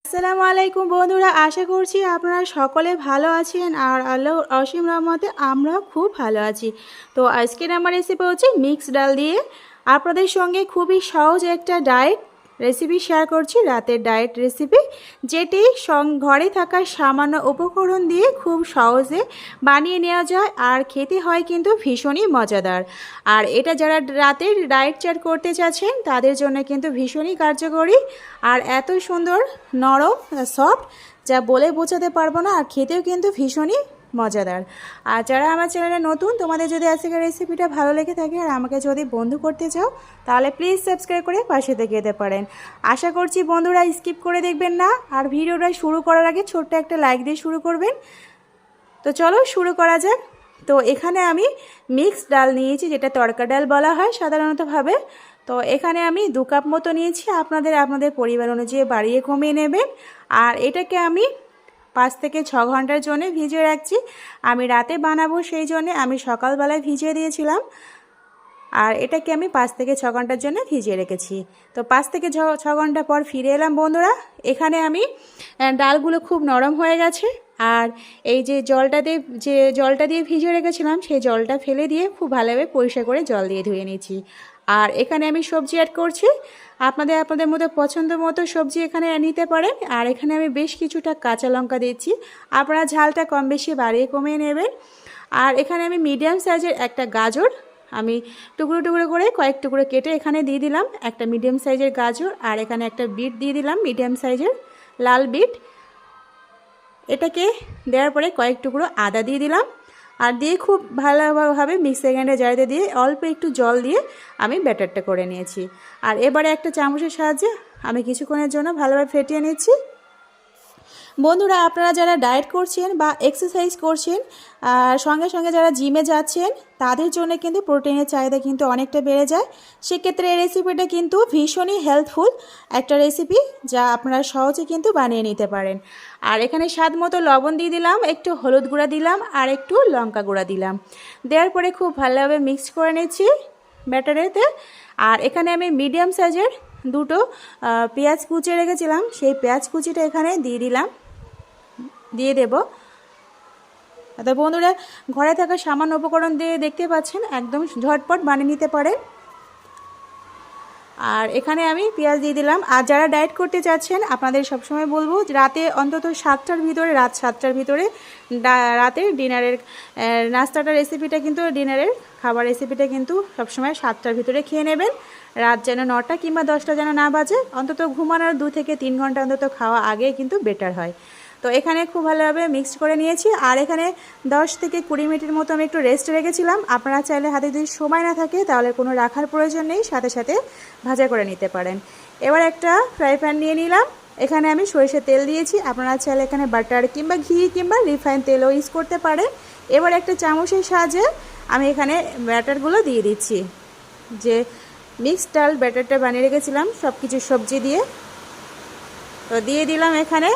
আসসালামু আলাইকুম বন্ধুরা, আশা করছি আপনারা সকলে ভালো আছেন আর আল্লাহর অসীম রহমতে আমরাও খুব ভালো আছি। তো আজকের আমার রেসিপি হচ্ছে মিক্সড ডাল দিয়ে আপনাদের সঙ্গে খুবই সহজ একটা ডায়েট রেসিপি শেয়ার করছি, রাতের ডায়েট রেসিপি, যেটি ঘরে থাকা সামান্য উপকরণ দিয়ে খুব সহজে বানিয়ে নেওয়া যায় আর খেতে হয় কিন্তু ভীষণই মজাদার। আর এটা যারা রাতের ডায়েট চার্ট করতে চাচ্ছেন তাদের জন্য কিন্তু ভীষণই কার্যকরী আর এত সুন্দর নরম সফট যা বলে বোঝাতে পারবো না, আর খেতেও কিন্তু ভীষণই মজাদার। আর যারা আমার চ্যানেলে নতুন, তোমাদের যদি আজকের রেসিপিটা ভালো লেগে থাকে আর আমাকে যদি বন্ধু করতে চাও তাহলে প্লিজ সাবস্ক্রাইব করে পাশে থেকে যেতে পারেন। আশা করছি বন্ধুরা স্কিপ করে দেখবেন না, আর ভিডিওটা শুরু করার আগে ছোট্ট একটা লাইক দিয়ে শুরু করবেন। তো চলো শুরু করা যাক। তো এখানে আমি মিক্সড ডাল নিয়েছি, যেটা তড়কা ডাল বলা হয় সাধারণতভাবে। তো এখানে আমি 2 কাপ মতো নিয়েছি, আপনাদের পরিবার অনুযায়ী বাড়িয়ে কমিয়ে নেবেন। আর এটাকে আমি 5 থেকে 6 ঘন্টার জন্য ভিজিয়ে রাখছি। আমি রাতে বানাবো সেই জন্য আমি সকালবেলায় ভিজিয়ে দিয়েছিলাম, আর এটাকে আমি 5 থেকে 6 ঘন্টার জন্য ভিজিয়ে রেখেছি। তো 5 থেকে 6 ঘন্টা পর ফিরে এলাম বন্ধুরা। এখানে আমি ডালগুলো খুব নরম হয়ে গেছে, আর এই যে জলটা দিয়ে ভিজিয়ে রেখেছিলাম সেই জলটা ফেলে দিয়ে খুব ভালোভাবে পরিষ্কার করে জল দিয়ে ধুয়ে নিয়েছি। আর এখানে আমি সবজি অ্যাড করছি, আপনাদের মধ্যে পছন্দ মতো সবজি এখানে নিতে পারেন। আর এখানে আমি বেশ কিছুটা কাঁচা লঙ্কা দিচ্ছি, আপনারা ঝালটা কম বেশি বাড়িয়ে কমিয়ে নেবেন। আর এখানে আমি মিডিয়াম সাইজের একটা গাজর আমি টুকরো টুকরো করে কয়েক টুকরো কেটে এখানে দিয়ে দিলাম, একটা মিডিয়াম সাইজের গাজর। আর এখানে একটা বিট দিয়ে দিলাম, মিডিয়াম সাইজের লাল বিট। এটাকে দেওয়ার পরে কয়েক টুকরো আদা দিয়ে দিলাম, আর দিয়ে খুব ভালোভাবে মিক্সার গ্রাইন্ডার জারিতে দিয়ে অল্প একটু জল দিয়ে আমি ব্যাটারটা করে নিয়েছি। আর এবারে একটা চামচের সাহায্যে আমি কিছুক্ষণের জন্য ভালোভাবে ফেটিয়ে নিচ্ছি। বন্ধুরা, আপনারা যারা ডায়েট করছেন বা এক্সারসাইজ করছেন, সঙ্গে সঙ্গে যারা জিমে যাচ্ছেন, তাদের জন্য কিন্তু প্রোটিনের চাহিদা কিন্তু অনেকটা বেড়ে যায়। সেক্ষেত্রে এই রেসিপিটা কিন্তু ভীষণই হেল্পফুল একটা রেসিপি, যা আপনারা সহজে কিন্তু বানিয়ে নিতে পারেন। আর এখানে স্বাদ মতো লবণ দিয়ে দিলাম, একটু হলুদ গুঁড়া দিলাম, আর একটু লঙ্কা গুঁড়া দিলাম। দেওয়ার পরে খুব ভালোভাবে মিক্স করে নিচ্ছি ব্যাটারেতে। আর এখানে আমি মিডিয়াম সাইজের 2টো পেঁয়াজ কুচিয়ে রেখেছিলাম, সেই পেঁয়াজ কুচিটা এখানে দিয়ে দেব। তো বন্ধুরা, ঘরে থাকা সামান্য উপকরণ দিয়ে দেখতে পাচ্ছেন একদম ঝটপট বানিয়ে নিতে পারেন। আর এখানে আমি পেঁয়াজ দিয়ে দিলাম। আর যারা ডায়েট করতে চাচ্ছেন, আপনাদের সবসময় বলবো রাতে অন্তত 7টার ভিতরে রাতের ডিনারের নাস্তাটা রেসিপিটা কিন্তু ডিনারের খাবার রেসিপিটা কিন্তু সবসময় 7টার ভিতরে খেয়ে নেবেন। রাত যেন 9টা কিংবা 10টা যেন না বাজে, অন্তত ঘুমানোর 2 থেকে 3 ঘন্টা অন্তত খাওয়া আগে কিন্তু বেটার হয়। তো এখানে খুব ভালোভাবে মিক্সড করে নিয়েছি। আর এখানে 10 থেকে 20 মিনিটের মতো আমি একটু রেস্ট রেখেছিলাম। আপনারা চাইলে হাতে যদি সময় না থাকে তাহলে কোনো রাখার প্রয়োজন নেই, সাথে সাথে ভাজা করে নিতে পারেন। এবার একটা ফ্রাই প্যান নিয়ে নিলাম, এখানে আমি সরিষার তেল দিয়েছি। আপনারা চাইলে এখানে বাটার কিংবা ঘি কিংবা রিফাইন তেলও ইউজ করতে পারেন। এবার একটা চামচের সাহায্যে আমি এখানে ব্যাটারগুলো দিয়ে দিচ্ছি, যে মিক্সড ডাল ব্যাটারটা বানিয়ে রেখেছিলাম সব কিছু সবজি দিয়ে। তো দিয়ে দিলাম এখানে।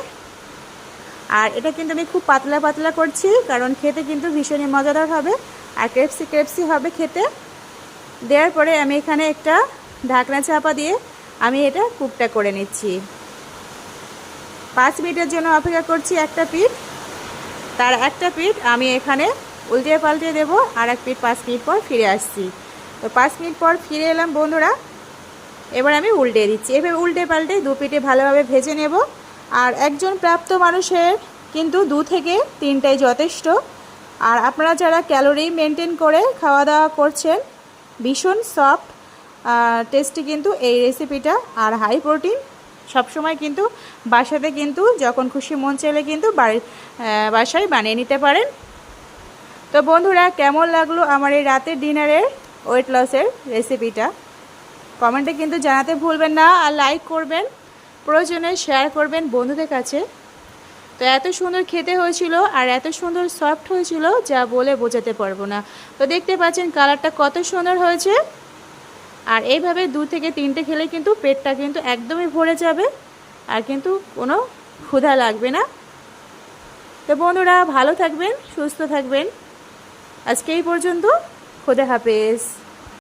আর এটা কিন্তু আমি খুব পাতলা পাতলা করছি, কারণ খেতে কিন্তু ভীষণই মজাদার হবে আর ক্রেপসি হবে খেতে। দেওয়ার পরে আমি এখানে একটা ঢাকনা চাপা দিয়ে আমি এটা কুকটা করে নিচ্ছি। 5 মিনিটের জন্য অপেক্ষা করছি একটা পিঠ, তার একটা পিঠ আমি এখানে উল্টে পাল্টে দেবো, আর এক পিঠ 5 মিনিট পর ফিরে আসছি। তো 5 মিনিট পর ফিরে এলাম বন্ধুরা। এবার আমি উল্টে দিচ্ছি, এভাবে উল্টে পাল্টে 2 পিঠে ভালোভাবে ভেজে নেব। আর একজন প্রাপ্ত মানুষের কিন্তু 2 থেকে 3টাই যথেষ্ট। আর আপনারা যারা ক্যালোরি মেনটেন করে খাওয়া দাওয়া করছেন, ভীষণ সফট টেস্টি কিন্তু এই রেসিপিটা, আর হাই প্রোটিন। সবসময় কিন্তু বাসাতে কিন্তু যখন খুশি মন চাইলে কিন্তু বাসায় বানিয়ে নিতে পারেন। তো বন্ধুরা, কেমন লাগলো আমার এই রাতের ডিনারের ওয়েট লসের রেসিপিটা কমেন্টে কিন্তু জানাতে ভুলবেন না। আর লাইক করবেন, প্রয়োজনে শেয়ার করবেন বন্ধুদের কাছে। তো এত সুন্দর খেতে হয়েছিল আর এত সুন্দর সফট হয়েছিল যা বলে বোঝাতে পারবো না। তো দেখতে পাচ্ছেন কালারটা কত সুন্দর হয়েছে। আর এইভাবে 2 থেকে 3টে খেলে কিন্তু পেটটা কিন্তু একদমই ভরে যাবে, আর কিন্তু কোনো ক্ষুধা লাগবে না। তো বন্ধুরা, ভালো থাকবেন, সুস্থ থাকবেন। আজকে এই পর্যন্ত, খোদা হাফেজ।